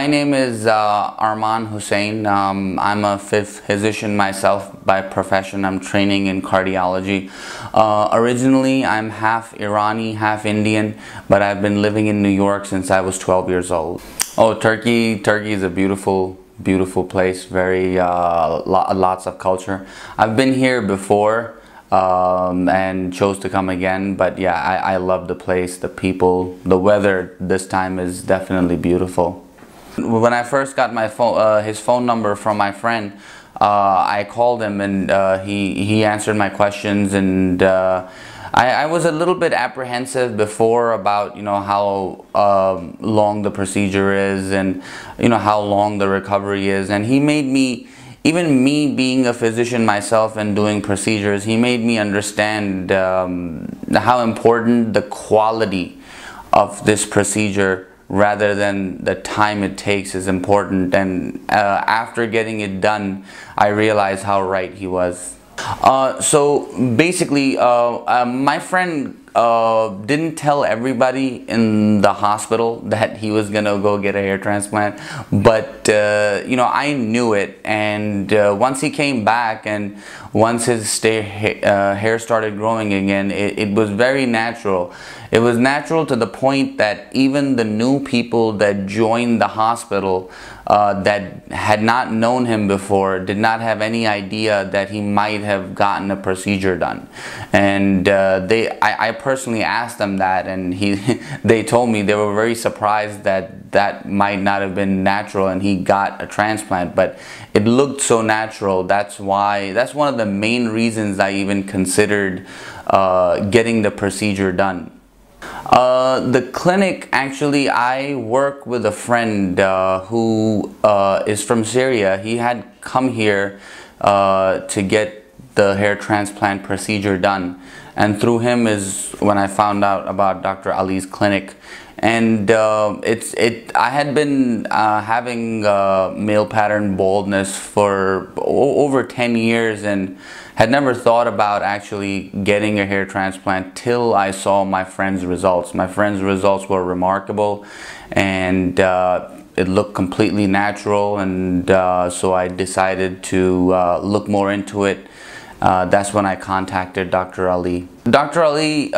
My name is Arman Hussain. I'm a physician myself by profession. I'm training in cardiology. Originally, I'm half Irani, half Indian, but I've been living in New York since I was 12 years old. Oh, Turkey is a beautiful place. Very lots of culture. I've been here before and chose to come again, but yeah, I love the place, the people, the weather this time is definitely beautiful. When I first got my phone, his phone number from my friend, I called him and he answered my questions, and I was a little bit apprehensive before about how long the procedure is and how long the recovery is, and he made me, even me being a physician myself and doing procedures, he made me understand how important the quality of this procedure rather than the time it takes is important. And after getting it done, I realized how right he was. So basically, my friend didn't tell everybody in the hospital that he was gonna go get a hair transplant, but I knew it, and once he came back and once his hair started growing again, it was very natural. It was natural to the point that even the new people that joined the hospital that had not known him before did not have any idea that he might have gotten a procedure done. And I personally asked them that, and they told me they were very surprised that might not have been natural and he got a transplant, but it looked so natural. That's one of the main reasons I even considered getting the procedure done. The clinic, actually, I work with a friend who is from Syria. He had come here to get the hair transplant procedure done, and through him is when I found out about Dr. Ali's clinic. And I had been having male pattern baldness for over 10 years and had never thought about actually getting a hair transplant till I saw my friend's results. My friend's results were remarkable, and it looked completely natural, and so I decided to look more into it. That's when I contacted Dr. Ali. Dr. Ali,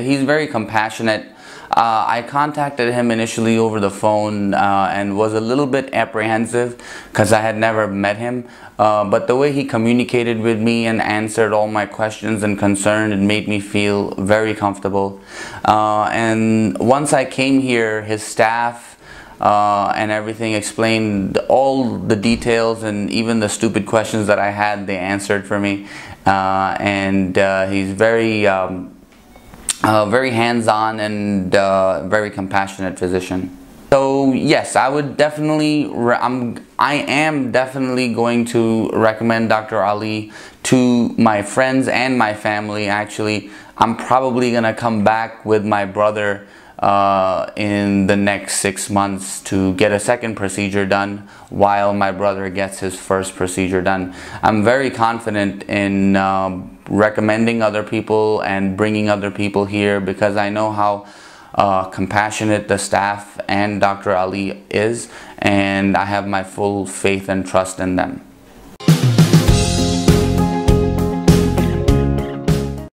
he's very compassionate. I contacted him initially over the phone and was a little bit apprehensive because I had never met him, but the way he communicated with me and answered all my questions and concerns, it made me feel very comfortable. And once I came here, his staff and everything explained all the details, and even the stupid questions that I had, they answered for me. And he's very hands-on and very compassionate physician. So yes, I am definitely going to recommend Dr. Ali to my friends and my family. Actually, I'm probably gonna come back with my brother in the next 6 months to get a second procedure done while my brother gets his first procedure done. I'm very confident in recommending other people and bringing other people here because I know how compassionate the staff and Dr. Ali is, and I have my full faith and trust in them.